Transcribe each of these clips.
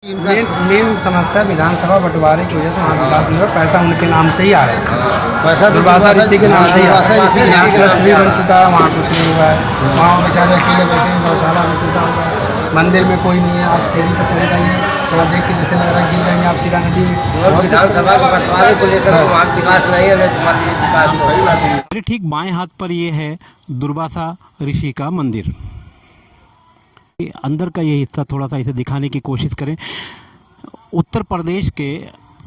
Main समस्या विधानसभा बंटवारे की वजह से वहाँ विकास नहीं हुआ। पैसा उनके नाम से ही आ रहा है, पैसा दुर्वासा ऋषि के नाम से ही आ रहा है। यहाँ ट्रस्ट भी बन चुका है, वहाँ कुछ नहीं हुआ है। वहाँ बेचारे अकेले बैठे हैं, गौशाला में टूटा हुआ है, मंदिर में कोई नहीं है। आप सीढ़ी पर चले जाइए, थोड़ा देख के जैसे लग रहा है गिर जाएंगे आप सीधा नदी में। विधानसभा के बंटवारे को लेकर वहाँ विकास नहीं है, तुम्हारी विकास सही बात है। मेरे ठीक बाएं हाथ पर ये है दुर्वासा ऋषि का मंदिर। अंदर का ये हिस्सा थोड़ा सा इसे दिखाने की कोशिश करें। उत्तर प्रदेश के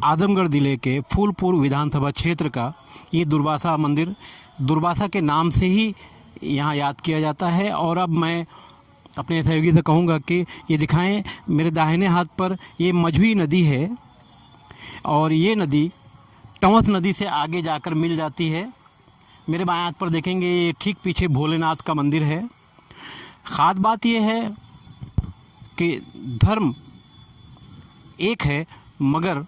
आजमगढ़ ज़िले के फूलपुर विधानसभा क्षेत्र का ये दुर्वासा मंदिर दुर्वासा के नाम से ही यहाँ याद किया जाता है। और अब मैं अपने सहयोगी से कहूँगा कि ये दिखाएं। मेरे दाहिने हाथ पर ये मझुई नदी है और ये नदी टंवस नदी से आगे जाकर मिल जाती है। मेरे बाएं हाथ पर देखेंगे, ये ठीक पीछे भोलेनाथ का मंदिर है। ख़ास बात यह है कि धर्म एक है, मगर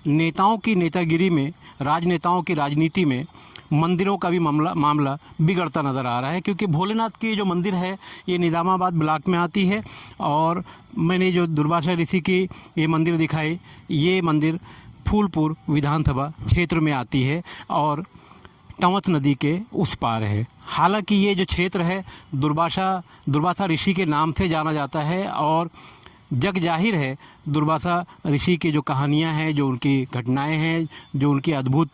नेताओं की नेतागिरी में, राजनेताओं की राजनीति में मंदिरों का भी मामला बिगड़ता नज़र आ रहा है। क्योंकि भोलेनाथ की जो मंदिर है ये निज़ामाबाद ब्लॉक में आती है और मैंने जो दुर्वासा ऋषि की ये मंदिर दिखाई, ये मंदिर फूलपुर विधानसभा क्षेत्र में आती है और टंवस नदी के उस पार है। हालांकि ये जो क्षेत्र है दुर्वासा ऋषि के नाम से जाना जाता है और जग जाहिर है दुर्वासा ऋषि की जो कहानियाँ हैं, जो उनकी घटनाएं हैं, जो उनके अद्भुत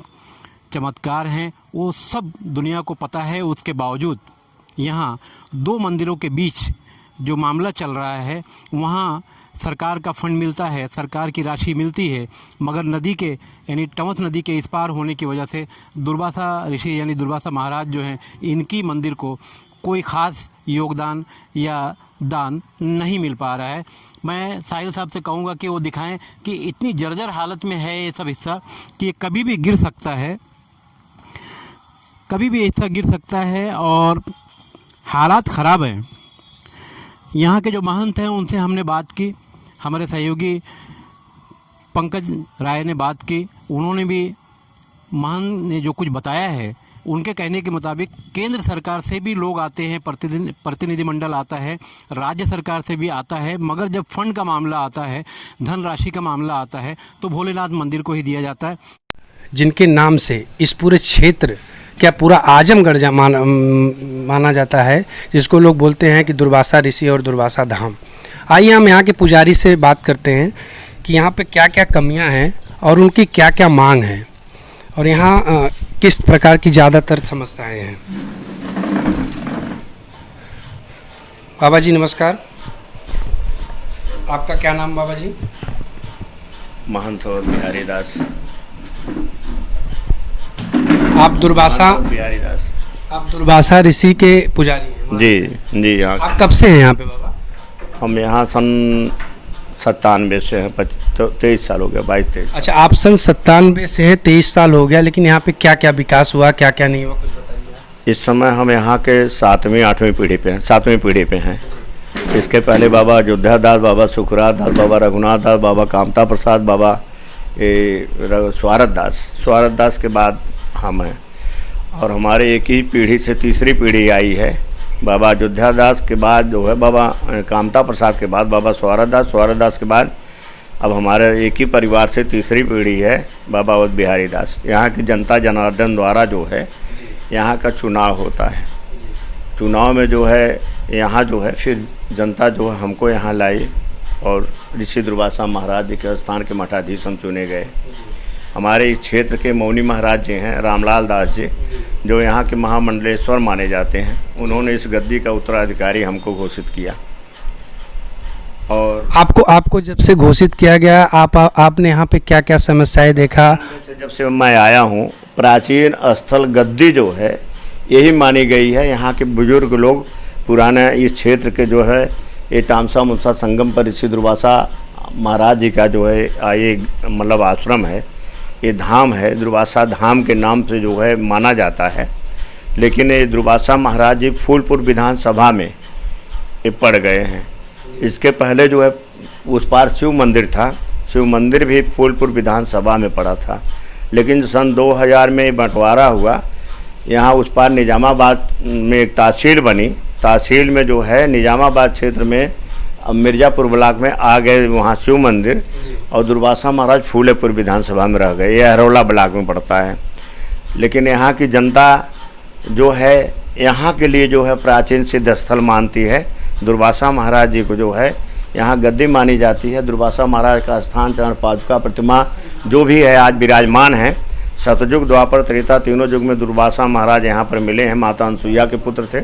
चमत्कार हैं, वो सब दुनिया को पता है। उसके बावजूद यहाँ दो मंदिरों के बीच जो मामला चल रहा है, वहाँ सरकार का फंड मिलता है, सरकार की राशि मिलती है, मगर नदी के यानी टंवस नदी के इस पार होने की वजह से दुर्वासा ऋषि यानी दुर्वासा महाराज जो हैं, इनकी मंदिर को कोई ख़ास योगदान या दान नहीं मिल पा रहा है। मैं साहिल साहब से कहूँगा कि वो दिखाएं कि इतनी जर्जर हालत में है ये सब हिस्सा कि ये कभी भी गिर सकता है, कभी भी हिस्सा गिर सकता है और हालात ख़राब हैं। यहाँ के जो महंत हैं उनसे हमने बात की, हमारे सहयोगी पंकज राय ने बात की। उन्होंने भी महंत ने जो कुछ बताया है, उनके कहने के मुताबिक केंद्र सरकार से भी लोग आते हैं, प्रतिनिधिमंडल आता है, राज्य सरकार से भी आता है, मगर जब फंड का मामला आता है, धनराशि का मामला आता है, तो भोलेनाथ मंदिर को ही दिया जाता है। जिनके नाम से इस पूरे क्षेत्र, क्या पूरा आजमगढ़ माना जाता है, जिसको लोग बोलते हैं कि दुर्वासा ऋषि और दुर्वासा धाम। आइए हम यहाँ के पुजारी से बात करते हैं कि यहाँ पे क्या क्या कमियाँ हैं और उनकी क्या क्या मांग है और यहाँ किस प्रकार की ज़्यादातर समस्याएं हैं। बाबा जी नमस्कार, आपका क्या नाम बाबा जी? महंत और बिहारी दास। आप दुर्वासा ऋषि के पुजारी हैं? जी जी। यहाँ आप कब से हैं यहाँ पे बाबा? हम यहाँ सन 97 से हैं, 23 साल हो गया, 22-23। अच्छा, आप सन 97 से हैं, 23 साल हो गया। लेकिन यहाँ पे क्या क्या विकास हुआ, क्या क्या नहीं हुआ, कुछ बताइए। इस समय हम यहाँ के 7वीं-8वीं पीढ़ी पे हैं, 7वीं पीढ़ी पे हैं। इसके पहले बाबा अयोध्या दास, बाबा सुखराज दास, बाबा रघुनाथ दास, बाबा कामता प्रसाद, बाबा स्वारथ दास के बाद हम हैं। और हमारे एक ही पीढ़ी से तीसरी पीढ़ी आई है। बाबा अयोध्या दास के बाद जो है बाबा कामता प्रसाद के बाद बाबा स्वारथ दास के बाद अब हमारे एक ही परिवार से तीसरी पीढ़ी है बाबा अवध बिहारी दास। यहाँ की जनता जनार्दन द्वारा जो है यहाँ का चुनाव होता है। चुनाव में जो है यहाँ जो है फिर जनता जो है हमको यहाँ लाई और ऋषि दुर्वासा महाराज जी के स्थान के मठाधीश हम चुने गए। हमारे इस क्षेत्र के मौनी महाराज जी हैं रामलाल दास जी, जो यहाँ के महामंडलेश्वर माने जाते हैं। उन्होंने इस गद्दी का उत्तराधिकारी हमको घोषित किया। और आपको जब से घोषित किया गया, आपने यहाँ पे क्या क्या समस्याएं देखा? जब से मैं आया हूँ, प्राचीन स्थल गद्दी जो है यही मानी गई है। यहाँ के बुजुर्ग लोग पुराने इस क्षेत्र के जो है ये तामसा मुंसा संगम पर ऋषि दुर्वासा महाराज जी का जो है ये मतलब आश्रम है, ये धाम है, दुर्वासा धाम के नाम से जो है माना जाता है। लेकिन ये दुर्वासा महाराज जी फूलपुर विधानसभा में ये पड़ गए हैं। इसके पहले जो है उस पार शिव मंदिर था, शिव मंदिर भी फूलपुर विधानसभा में पड़ा था। लेकिन सन 2000 में बंटवारा हुआ, यहाँ उस पार निजामाबाद में एक तहसील बनी। तहसील में जो है निजामाबाद क्षेत्र में अब मिर्ज़ापुर ब्लॉक में आ गए वहाँ शिव मंदिर, और दुर्वासा महाराज फूलेपुर विधानसभा में रह गए। ये हरौला ब्लॉक में पड़ता है। लेकिन यहाँ की जनता जो है यहाँ के लिए जो है प्राचीन सिद्ध स्थल मानती है। दुर्वासा महाराज जी को जो है यहाँ गद्दी मानी जाती है। दुर्वासा महाराज का स्थान, चरण पादुका, प्रतिमा जो भी है आज विराजमान है। सतयुग, द्वापर, त्रेता तीनों युग में दुर्वासा महाराज यहाँ पर मिले हैं। माता अनसुईया के पुत्र थे।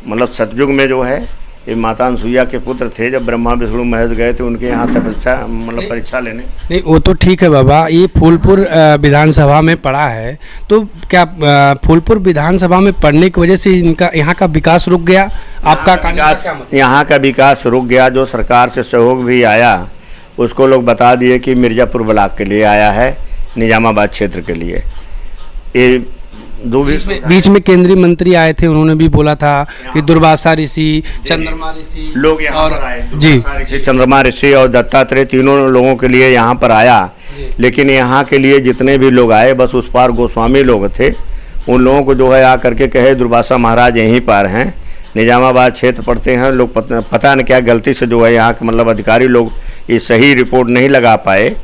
मतलब सतयुग में जो है ये माता अनसुईया के पुत्र थे। जब ब्रह्मा विष्णु महेश गए थे उनके यहाँ तपस्या मतलब परीक्षा लेने। नहीं, वो तो ठीक है बाबा, ये फूलपुर विधानसभा में पड़ा है, तो क्या फूलपुर विधानसभा में पड़ने की वजह से इनका यहाँ का विकास रुक गया? आपका यहाँ का विकास रुक गया। जो सरकार से सहयोग भी आया उसको लोग बता दिए कि मिर्ज़ापुर ब्लॉक के लिए आया है, निजामाबाद क्षेत्र के लिए। ये बीच में केंद्रीय मंत्री आए थे, उन्होंने भी बोला था कि दुर्वासा ऋषि, चंद्रमा ऋषि लोग यहाँ और पर आए। जी ऋषि, चंद्रमा ऋषि और दत्तात्रेय तीनों लोगों के लिए यहाँ पर आया। लेकिन यहाँ के लिए जितने भी लोग आए, बस उस पार गोस्वामी लोग थे। उन लोगों को जो है आ करके कहे दुर्वासा महाराज यहीं पर हैं, निजामाबाद क्षेत्र पढ़ते हैं। लोग पता नहीं क्या गलती से जो है यहाँ के मतलब अधिकारी लोग ये सही रिपोर्ट नहीं लगा पाए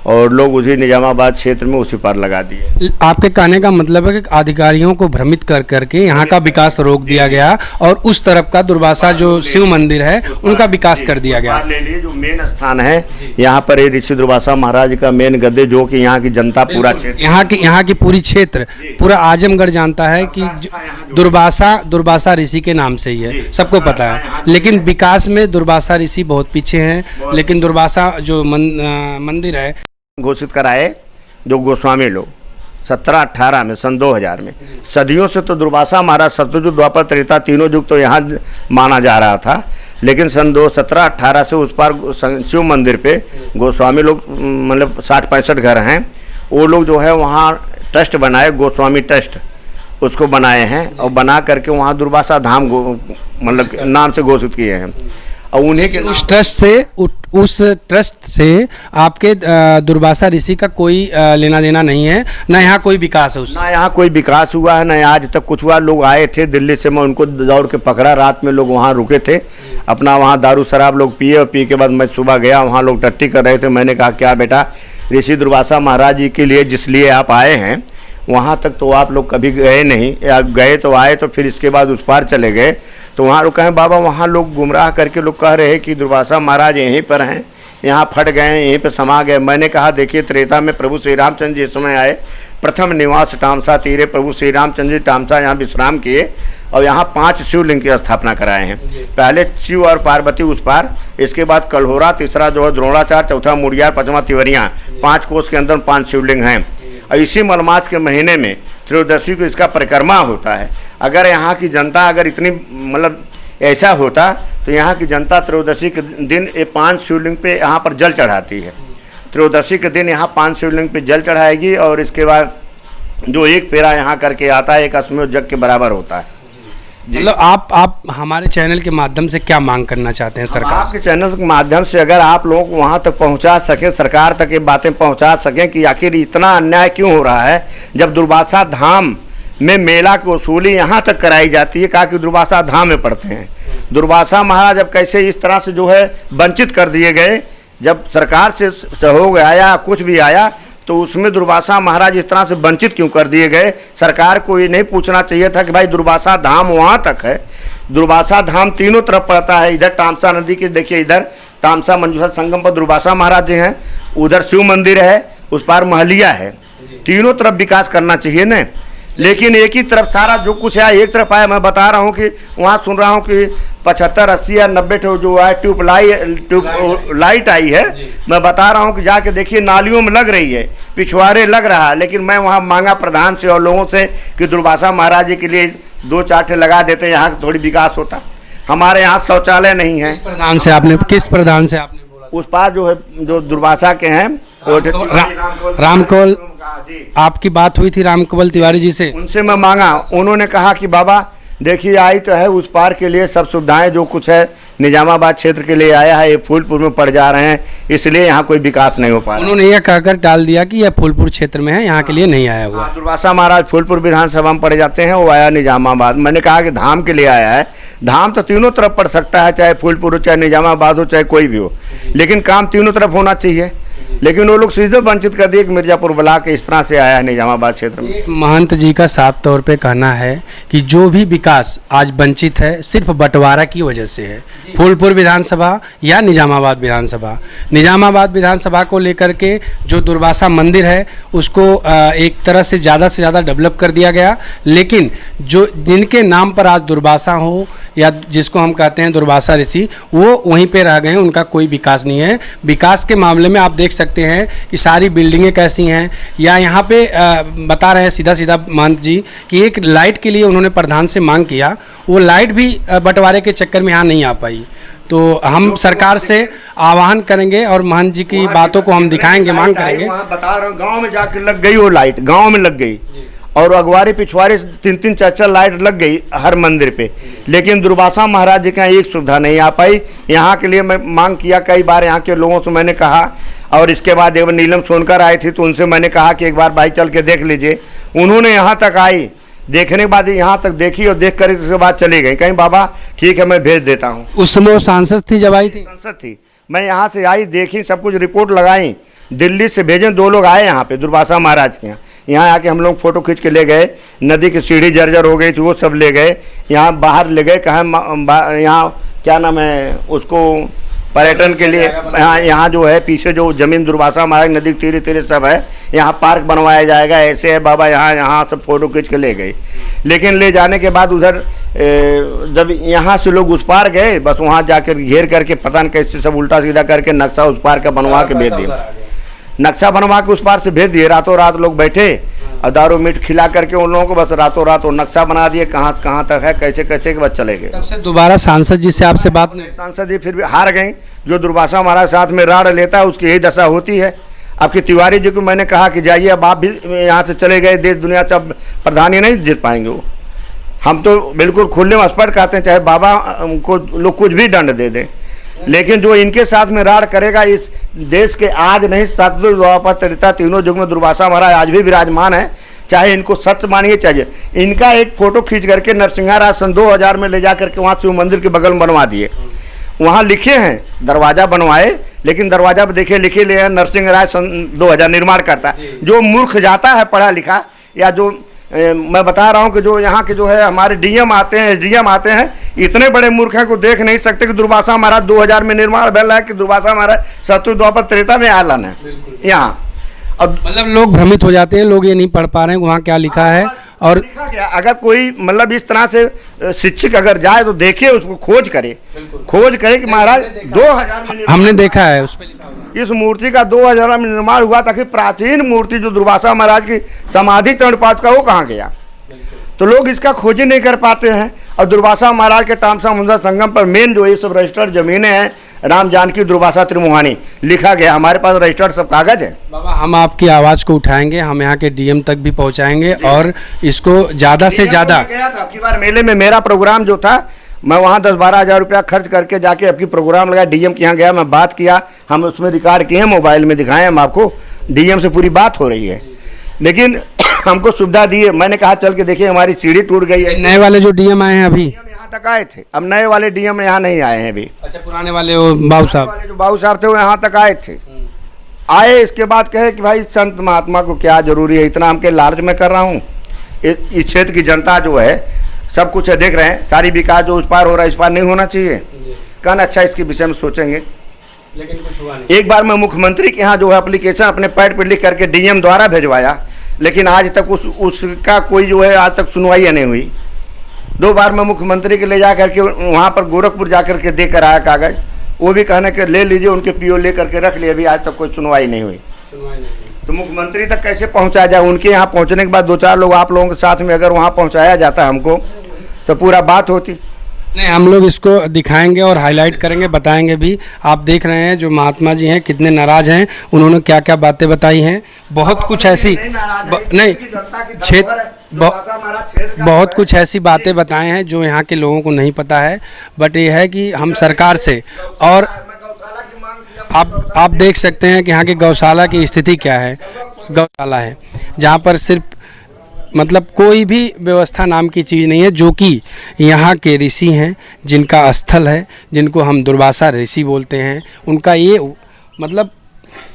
और लोग उसी निजामाबाद क्षेत्र में उसी पर लगा दिए। आपके कहने का मतलब है कि अधिकारियों को भ्रमित कर करके यहाँ का विकास रोक दिया गया और उस तरफ का दुर्वासा जो शिव मंदिर है उनका विकास कर दिया गया। ले लिए जो मेन स्थान है यहाँ पर ये ऋषि दुर्वासा महाराज का मेन गद्दे, जो कि यहाँ की जनता पूरा क्षेत्र, यहाँ की पूरी क्षेत्र, पूरा आजमगढ़ जानता है कि दुर्वासा ऋषि के नाम से ही है, सबको पता है। लेकिन विकास में दुर्वासा ऋषि बहुत पीछे हैं। लेकिन दुर्वासा जो मंदिर है घोषित कराए जो गोस्वामी लोग 1718 में, सन 2000 में। सदियों से तो दुर्वासा महाराज सतयुग, द्वापर, त्रेता तीनों युग तो यहाँ माना जा रहा था। लेकिन सन 1718 से उस पार शिव मंदिर पे गोस्वामी लोग मतलब 60-65 घर हैं, वो लोग जो है वहाँ ट्रस्ट बनाए, गोस्वामी ट्रस्ट उसको बनाए हैं और बना करके वहाँ दुर्वासा धाम मतलब नाम से घोषित किए हैं। और उन्हीं के उस ट्रस्ट से आपके दुर्वासा ऋषि का कोई लेना देना नहीं है, ना यहाँ कोई विकास है उससे? ना यहाँ कोई विकास हुआ है, ना आज तक कुछ हुआ। लोग आए थे दिल्ली से, मैं उनको दौड़ के पकड़ा। रात में लोग वहाँ रुके थे, अपना वहाँ दारू शराब लोग पिए और पी के बाद मैं सुबह गया, वहाँ लोग टट्टी कर रहे थे। मैंने कहा क्या बेटा, ऋषि दुर्वासा महाराज जी के लिए जिस लिए आप आए हैं वहाँ तक तो आप लोग कभी गए नहीं, या गए तो आए तो फिर इसके बाद उस पार चले गए। तो वहाँ लोग कहें बाबा, वहाँ लोग गुमराह करके लोग कह रहे हैं कि दुर्वासा महाराज यहीं पर हैं, यहाँ फट गए हैं, यहीं पर समा गए। मैंने कहा देखिए, त्रेता में प्रभु श्री रामचंद्र जी इस समय आए, प्रथम निवास टामसा तीरे, प्रभु श्री रामचंद्र जी टामसा यहाँ विश्राम किए और यहाँ 5 शिवलिंग की स्थापना कराए हैं। पहले शिव और पार्वती उस पार, इसके बाद कल्होरा, तीसरा जो है द्रोणाचार्य, चौथा मुड़ियार, पांचवा तिवरियाँ। 5 कोस के अंदर 5 शिवलिंग हैं। और इसी मलमास के महीने में त्रयोदशी को इसका परिक्रमा होता है। अगर यहाँ की जनता अगर इतनी मतलब ऐसा होता तो यहाँ की जनता त्रयोदशी के दिन ये 5 शिवलिंग पे यहाँ पर जल चढ़ाती है। त्रयोदशी के दिन यहाँ 5 शिवलिंग पे जल चढ़ाएगी और इसके बाद जो एक फेरा यहाँ करके आता है, एक अश्वमेध यज्ञ के बराबर होता है। मतलब आप हमारे चैनल के माध्यम से क्या मांग करना चाहते हैं सरकार? आपके चैनल के माध्यम से अगर आप लोगों को वहाँ तक पहुँचा सकें, सरकार तक ये बातें पहुँचा सकें कि आखिर इतना अन्याय क्यों हो रहा है। जब दुर्वासा धाम में मेला की वसूली यहाँ तक कराई जाती है, कहा कि दुर्वासा धाम में पड़ते हैं। दुर्वासा महाराज अब कैसे इस तरह से जो है वंचित कर दिए गए। जब सरकार से सहयोग आया, कुछ भी आया, तो उसमें दुर्वासा महाराज इस तरह से वंचित क्यों कर दिए गए। सरकार को ये नहीं पूछना चाहिए था कि भाई दुर्वासा धाम वहाँ तक है। दुर्वासा धाम तीनों तरफ पड़ता है। इधर तामसा नदी के देखिए, इधर तामसा मंजूषा संगम पर दुर्वासा महाराज जी हैं, उधर शिव मंदिर है, उस पार महलिया है। तीनों तरफ विकास करना चाहिए न। लेकिन एक ही तरफ सारा जो कुछ है एक तरफ आया। मैं बता रहा हूँ कि वहाँ सुन रहा हूँ कि 75, 80 या 90 जो है ट्यूब लाइट आई है। मैं बता रहा हूँ कि जाके देखिए, नालियों में लग रही है, पिछवाड़े लग रहा है। लेकिन मैं वहाँ मांगा प्रधान से और लोगों से कि दुर्वासा महाराज जी के लिए 2-4 लगा देते, यहाँ थोड़ी विकास होता। हमारे यहाँ शौचालय नहीं है। किस प्रधान से आपने बोला? उस पार जो है, जो दुर्वासा के हैं, रामकवल, आपकी बात हुई थी रामकवल तिवारी जी से? उनसे मैं मांगा, उन्होंने कहा कि बाबा देखिए आई तो है उस पार के लिए सब सुविधाएं जो कुछ है निजामाबाद क्षेत्र के लिए आया है, ये फूलपुर में पड़ जा रहे हैं, इसलिए यहाँ कोई विकास नहीं हो पा रहा। उन्होंने यह कहकर टाल दिया कि यह फूलपुर क्षेत्र में है, यहाँ के लिए नहीं आया हुआ। दुर्वासा महाराज फूलपुर विधानसभा में पड़ जाते हैं, वो आया निजामाबाद। मैंने कहा कि धाम के लिए आया है, धाम तो तीनों तरफ पड़ सकता है, चाहे फूलपुर हो, चाहे निजामाबाद हो, चाहे कोई भी हो, लेकिन काम तीनों तरफ होना चाहिए। लेकिन वो लोग सीधे वंचित कर दिए कि मिर्जापुर ब्लॉक इस तरह से आया है निजामाबाद क्षेत्र में। महंत जी का साफ तौर पे कहना है कि जो भी विकास आज वंचित है सिर्फ बंटवारा की वजह से है। फूलपुर विधानसभा या निजामाबाद विधानसभा, निजामाबाद विधानसभा को लेकर के जो दुर्वासा मंदिर है उसको एक तरह से ज़्यादा डेवलप कर दिया गया, लेकिन जो जिनके नाम पर आज दुर्वासा हो या जिसको हम कहते हैं दुर्वासा ऋषि, वो वहीं पे रह गए हैं, उनका कोई विकास नहीं है। विकास के मामले में आप देख सकते हैं कि सारी बिल्डिंगें कैसी हैं, या यहाँ पे बता रहे हैं सीधा महंत जी कि एक लाइट के लिए उन्होंने प्रधान से मांग किया, वो लाइट भी बंटवारे के चक्कर में यहाँ नहीं आ पाई। तो हम सरकार से आह्वान करेंगे और महंत जी की बातों को हम दिखाएंगे, मांग करेंगे। वहाँ बता रहा हूँ गाँव में जाकर लग गई वो लाइट, गाँव में लग गई, और अगवारी पिछवाड़ी 3-3 4-4 लाइट लग गई हर मंदिर पे, लेकिन दुर्वासा महाराज जी का एक सुविधा नहीं आ पाई। यहाँ के लिए मैं मांग किया कई बार, यहाँ के लोगों से मैंने कहा, और इसके बाद एक बार नीलम सोनकर आए थे तो उनसे मैंने कहा कि एक बार भाई चल के देख लीजिए। उन्होंने यहाँ तक आई, देखने के बाद यहाँ तक देखी और देख कर उसके बाद चली गई, कहीं बाबा ठीक है मैं भेज देता हूँ। उस समय वो सांसद थी जब आई थी? सांसद थी। मैं यहाँ से आई, देखी, सब कुछ रिपोर्ट लगाई, दिल्ली से भेजे 2 लोग आए यहाँ पे दुर्वासा महाराज के यहाँ आके हम लोग फोटो खींच के ले गए। नदी की सीढ़ी जर्जर हो गई थी, वो सब ले गए, यहाँ बाहर ले गए, कहा यहाँ क्या नाम है उसको, पर्यटन के लिए यहाँ जो है पीछे जो जमीन दुर्वासा महाराज नदी के तीरे सब है, यहाँ पार्क बनवाया जाएगा, ऐसे है बाबा, यहाँ सब फोटो खींच के ले गए। लेकिन ले जाने के बाद उधर जब यहाँ से लोग उस पार गए, बस वहाँ जाकर घेर करके पता नहीं कैसे सब उल्टा सीधा करके नक्शा उस पार का बनवा के भेज दिया, नक्शा बनवा के उस पार से भेज दिए। रातों रात लोग बैठे और दारू मीट खिला करके उन लोगों को बस रातों रात वो नक्शा बना दिए, कहाँ से कहाँ तक है, कैसे कैसे के बाद चले गए। तब से दोबारा सांसद जी से आपसे बात नहीं? सांसद जी फिर भी हार गए। जो दुर्वासा महाराज साथ में राड़ लेता है उसकी यही दशा होती है। आपके तिवारी जी को मैंने कहा कि जाइए, अब आप भी यहाँ से चले गए, देश दुनिया सब प्रधानी नहीं जीत पाएंगे वो। हम तो बिल्कुल खुले में स्पष्ट कहते हैं, चाहे बाबा को लोग कुछ भी दंड दे दें, लेकिन जो इनके साथ में राड़ करेगा, इस देश के आज नहीं सतयुग द्वापर त्रेता तीनों युग में दुर्वासा महाराज आज भी विराजमान है। चाहे इनको सत्य मानिए, चाहिए इनका एक फोटो खींच करके नरसिंहा राज सन 2000 में ले जा करके वहाँ शिव मंदिर के बगल में बनवा दिए। वहाँ लिखे हैं, दरवाजा बनवाए, लेकिन दरवाजा पर देखिए लिखे ले नरसिंह राज सन 2000 निर्माण करता है। जो मूर्ख जाता है पढ़ा लिखा, या जो मैं बता रहा हूँ कि जो यहाँ के जो है हमारे डीएम आते हैं, एसडीएम आते हैं, इतने बड़े मूर्ख हैं को देख नहीं सकते कि दुर्वासा महाराज 2000 में निर्माण भेल है, कि दुर्वासा महाराज सतयुग द्वापर त्रेता में आलन है यहाँ। अब मतलब लोग भ्रमित हो जाते हैं, लोग ये नहीं पढ़ पा रहे हैं वहाँ क्या लिखा है। और लिखा गया, अगर कोई मतलब इस तरह से शिक्षक अगर जाए तो देखिए, उसको खोज करे कि महाराज 2000 में हमने देखा है उस पे लिखा हुआ। इस मूर्ति का 2000 में निर्माण हुआ, ताकि प्राचीन मूर्ति जो दुर्वासा महाराज की समाधि तंडपात का वो कहाँ गया, तो लोग इसका खोज ही नहीं कर पाते हैं। और दुर्वासा महाराज के तामसा मुंजा संगम पर मेन जो ये सब रजिस्टर्ड जमीनें हैं, राम जानकी दुर्वासा त्रिमुहानी लिखा गया, हमारे पास रजिस्टर्ड सब कागज है। बाबा हम आपकी आवाज़ को उठाएंगे, हम यहाँ के डीएम तक भी पहुँचाएंगे और इसको ज़्यादा से ज़्यादा। आपकी बार मेले में मेरा प्रोग्राम जो था, मैं वहाँ 10-12 हज़ार रुपया खर्च करके जाके आपकी प्रोग्राम लगाया, डीएम के यहाँ गया, मैं बात किया, हम उसमें रिकॉर्ड किए, मोबाइल में दिखाएं हम आपको, डीएम से पूरी बात हो रही है, लेकिन हमको सुविधा दी है। मैंने कहा चल के देखिए हमारी सीढ़ी टूट गई है। नए वाले जो डीएम आए हैं अभी यहाँ तक आए थे, अब नए वाले डीएम यहाँ नहीं आए हैं अभी। अच्छा, पुराने वाले वो बाबू साहब वाले जो बाबू साहब थे वो यहाँ तक आए थे। आए इसके बाद कहे कि भाई संत महात्मा को क्या जरूरी है, इतना हमके लालच में कर रहा हूँ। इस क्षेत्र की जनता जो है सब कुछ है, देख रहे हैं, सारी विकास जो उस पार हो रहा है इस पार नहीं होना चाहिए। कहना अच्छा इसके विषय में सोचेंगे, लेकिन कुछ हुआ नहीं। एक बार मैं मुख्यमंत्री के यहाँ जो है एप्लीकेशन अपने पैड पर लिख करके डीएम द्वारा भेजवाया, लेकिन आज तक उसका कोई जो है आज तक सुनवाई नहीं हुई। 2 बार मैं मुख्यमंत्री के ले जा करके वहाँ पर गोरखपुर जा करके दे कर आया कागज, वो भी कहने के ले लीजिए, उनके पीओ ले करके रख लिए, अभी आज तक कोई सुनवाई नहीं हुई। तो मुख्यमंत्री तक कैसे पहुँचाया जाए? उनके यहाँ पहुँचने के बाद 2-4 लोग आप लोगों के साथ में अगर वहाँ पहुँचाया जाता हमको तो पूरा बात होती। नहीं, हम लोग इसको दिखाएंगे और हाईलाइट करेंगे, बताएंगे भी। आप देख रहे हैं जो महात्मा जी हैं कितने नाराज हैं, उन्होंने क्या क्या बातें बताई हैं, बहुत कुछ ऐसी नहीं क्षेत्र बहुत कुछ ऐसी बातें बताए हैं जो यहाँ के लोगों को नहीं पता है। बट ये है कि हम सरकार से, और आप देख सकते हैं कि यहाँ के गौशाला की स्थिति क्या है। गौशाला है जहाँ पर सिर्फ मतलब कोई भी व्यवस्था नाम की चीज़ नहीं है, जो कि यहाँ के ऋषि हैं, जिनका स्थल है, जिनको हम दुर्वासा ऋषि बोलते हैं। उनका ये मतलब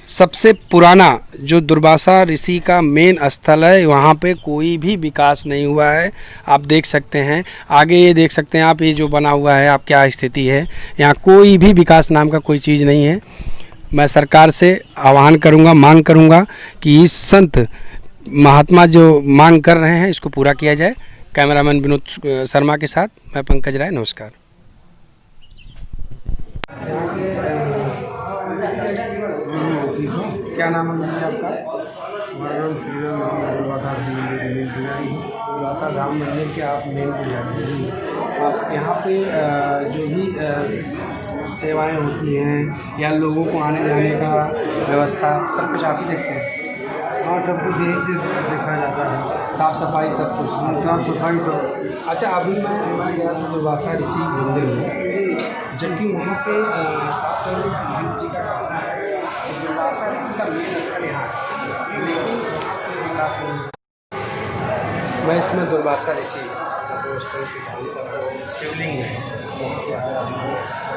सबसे पुराना जो दुर्वासा ऋषि का मेन स्थल है, वहाँ पे कोई भी विकास नहीं हुआ है। आप देख सकते हैं आगे, ये देख सकते हैं आप, ये जो बना हुआ है आप, क्या स्थिति है। यहाँ कोई भी विकास नाम का कोई चीज़ नहीं है। मैं सरकार से आह्वान करूँगा, मांग करूँगा कि इस संत महात्मा जो मांग कर रहे हैं इसको पूरा किया जाए। कैमरामैन विनोद शर्मा के साथ मैं पंकज राय, नमस्कार। क्या नाम है आपका? हमारा नाम दुर्वासा धाम मंदिर के आप मेन पुजारी हैं। आप यहाँ पे जो भी सेवाएं होती हैं या लोगों को आने जाने का व्यवस्था सब कुछ आप ही देखते हैं? हाँ, सब कुछ यहीं से देखा जाता है, साफ़ सफाई सब कुछ। साफ सफाई सब। अच्छा, अभी मैं गया था दुर्वासा ऋषि मंदिर में, जबकि वहाँ पे साफ तौर पर महादेव जी का कहना है कि दुर्वासा ऋषि का मेन स्थल यहाँ है, लेकिन वहाँ पे विकास नहीं है। मैं इसमें दुर्वासा ऋषि जो स्थल की शिवलिंग है वहाँ पे आया हूँ,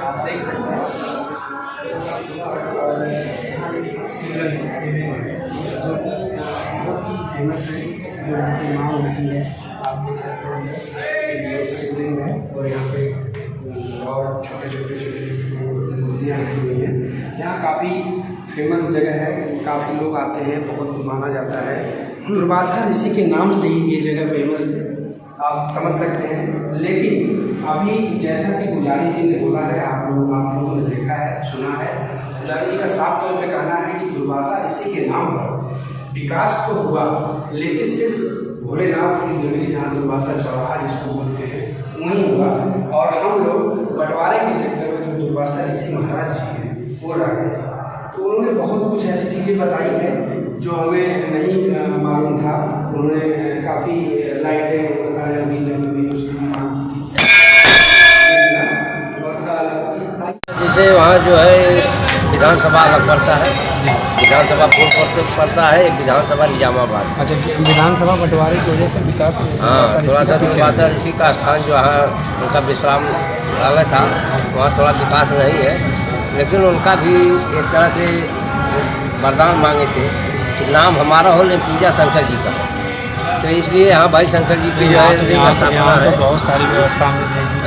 आप देख सकते हैं। और शिवलिंग है जो कि बहुत ही फेमस है, जो यहाँ की माँ होती है। आप देख सकते हैं ये शिवलिंग है और यहाँ पे और छोटे मूर्तियाँ रखी हुई हैं। यहाँ काफ़ी फेमस जगह है, काफ़ी लोग आते हैं, बहुत माना जाता है। दुर्वासा ऋषि के नाम से ही ये जगह फेमस है, आप समझ सकते हैं। लेकिन अभी जैसा कि पुजारी जी ने बोला है, आप लोगों ने देखा है, सुना है, पुजारी जी का साफ तौर पे कहना है कि दुर्वासा ऋषि के नाम पर विकास तो हुआ, लेकिन सिर्फ भोलेनाथ की नगरी जहाँ दुर्वासा चौराहा जिसको बोलते हैं वहीं हुआ। और हम लोग बंटवारे के चक्कर में जो दुर्वासा ऋषि महाराज जी हैं वो रह गए। तो उन्होंने बहुत कुछ ऐसी चीज़ें बताई हैं जो हमें नहीं मालूम था। उन्होंने काफ़ी लाइटें बताया भी लगी हुई, उसकी भी मांग की थी। जैसे वहाँ जो है विधानसभा अलग पड़ता है, विधानसभा पूर्व पड़ता है, एक विधानसभा निजामाबाद। अच्छा, विधानसभा बंटवारे की वजह से विकास हाँ, थोड़ा सा दुर्वासा ऋषि का स्थान जो है उनका विश्राम वाला था, वहाँ थोड़ा विकास नहीं है। लेकिन उनका भी एक तरह से वरदान मांगे थे कि नाम हमारा हो लेकिन पूजा शंकर जी का हो। तो इसलिए यहाँ भाई शंकर जी की जो है स्थापना है। बहुत सारी व्यवस्था मिल जाएगी,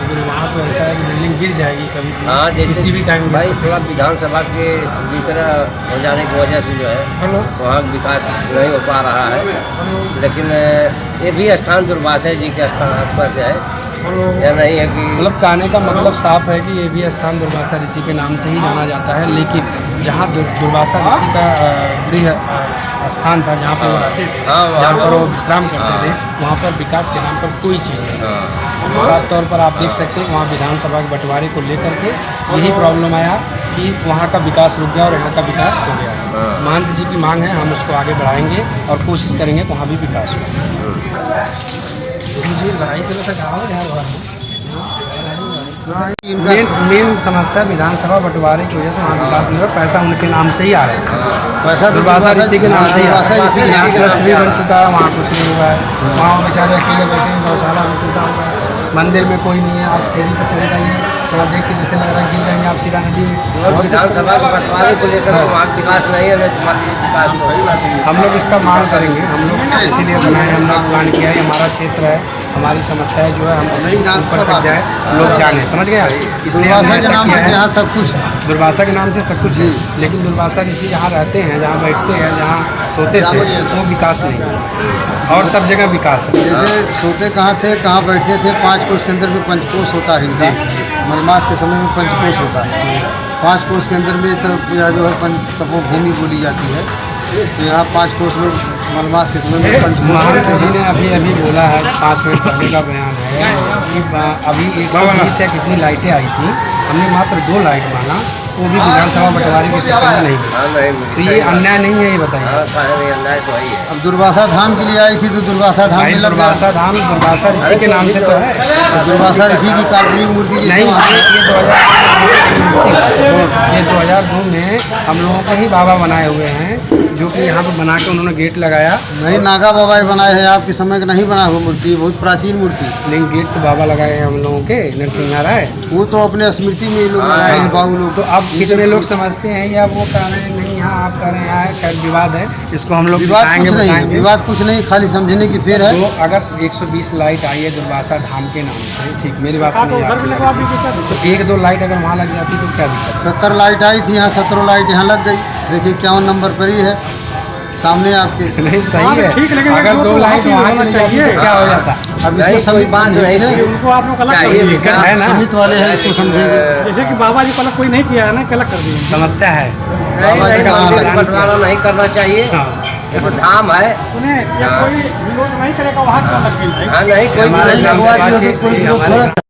लेकिन वहाँ पर ऐसा है कि बिल्डिंग गिर जाएगी कभी भी। हाँ, जैसे किसी भी टाइम भाई थोड़ा विधानसभा के भीतर हो जाने की वजह से जो है वहाँ विकास नहीं हो पा रहा है। लेकिन ये भी स्थान दुर्वासा जी के स्थान पर है, या नहीं है कि मतलब कहने का मतलब साफ है कि ये भी स्थान दुर्वासा ऋषि के नाम से ही जाना जाता है। लेकिन जहाँ दुर्वासा ऋषि का गृह स्थान था, जहाँ पर वो रहते थे, जहाँ पर वो विश्राम करते थे, वहाँ पर विकास के नाम पर कोई चीज़ नहीं। साफ तौर पर आप देख सकते हैं वहाँ विधानसभा के बंटवारे को लेकर के यही प्रॉब्लम आया कि वहाँ का विकास रुक गया और यहाँ का विकास हो गया। महंत जी की मांग है, हम उसको आगे बढ़ाएंगे और कोशिश करेंगे कि वहाँ भी विकास हो। जी, लड़ाई चलो तक मेन समस्या विधानसभा बंटवारे की वजह से वहाँ विकास नहीं हुआ। पैसा उनके नाम से ही आ रहा है, पैसा दुर्वासा ऋषि के नाम से ही आ रहा है। यहाँ ट्रस्ट भी बन चुका है, वहाँ कुछ नहीं हुआ है। वहाँ बेचारे अकेले बैठे हैं, गौशाला में टूटा हुआ है, मंदिर में कोई नहीं है। आप सीढ़ी पर चले जाइए, थोड़ा देख के जैसे लग रहा है गिर जाएंगे आप सीधा नदी में। विधानसभा के बंटवारे को लेकर वहाँ विकास नहीं है, विकास नहीं। हम लोग इसका मांग करेंगे, हम लोग इसीलिए बनाए, हम लोग प्लान किया है। हमारा क्षेत्र है, हमारी समस्याएं जो है हम ऊपर तक जाए, लोग जाने, समझ गया। इसलिए यहाँ सब कुछ दुर्वासा के नाम से सब कुछ है, लेकिन दुर्वासा ऋषि जहाँ रहते हैं, जहाँ बैठते हैं, जहाँ सोते थे, वो विकास नहीं है। और सब जगह विकास है। जैसे सोते कहाँ थे, कहाँ बैठते थे, 5 कोस के अंदर में पंचकोश होता है इनका। मलमास के समय में पंचकोश होता है। 5 कोस के अंदर में तो पूजा जो है तपोभूमि बोली जाती है। तो यहाँ 5 कोस में मलमास के समय में पंचकोश। जी ने अभी बोला है, 5 मिनट पहले का बयान है कि अभी 120 या कितनी लाइटें आई थी, हमने मात्र 2 लाइट माना वो भी विधानसभा बंटवारे के चक्कर में नहीं हुआ। हाँ नहीं मिली। तो ये अन्याय नहीं है, ये बताइए। हाँ कहा नहीं, अन्याय तो वही है। अब दुर्वासा धाम के लिए आई थी तो दुर्वासा धाम भाई में लग गया। दुर्वासा धाम दुर्वासा ऋषि के नाम से तो है। दुर्वासा ऋषि की काल्पनिक मूर्ति जैसे नहीं, वहाँ ये 2002 में हम लोगों के ही बाबा बनाए हुए हैं, जो कि यहाँ पर बना के उन्होंने गेट लगाया। नहीं, नागा बाबा बनाए हैं, आपके समय का नहीं बना हुआ मूर्ति, बहुत प्राचीन मूर्ति। लेकिन गेट तो बाबा लगाए हैं हम लोगों के, नरसिंह राय। वो तो अपने स्मृति में ये लोग बनाए हैं बाबू लोग। तो अब कितने लोग समझते हैं या वो कह रहे हैं नहीं, यहाँ आप कह रहे हैं खैर विवाद है, इसको हम लोग विवाद दिखाएंगे, कुछ नहीं, बताएंगे। विवाद कुछ नहीं, खाली समझने की फेर है। तो अगर 120 लाइट आई है दुर्वासा धाम के नाम से, ठीक मेरी बात सुनिए आप, तो 1-2 लाइट अगर वहाँ लग जाती तो क्या दिक्कत 70 लाइट आई थी यहाँ, 17 लाइट यहाँ लग गई। देखिए 51 नंबर पर ही है सामने आपके। है? नहीं सही है, अगर 2 लाइट वहाँ चली जाती तो क्या हो जाता? अब नहीं, इसको कोई समित बात नहीं है, थी। उनको आप लोग अलग कर चाहिए दिए। विकास है ना? समित वाले हैं, इसको समझेंगे। जैसे कि बाबा जी को अलग कोई नहीं किया है ना, अलग कर दिए। समस्या है। नहीं बाबा जी नहीं, का मंदिर समाधान बंटवारा नहीं करना चाहिए। हाँ। ये तो धाम है। सुने, या कोई विरोध नहीं करेगा वहाँ क्यों लग गई भाई? हाँ नहीं, कोई हमारे नहीं ग्राम लगवा सभा दियो के- तो कोई ये लोग हमारे थोड़ा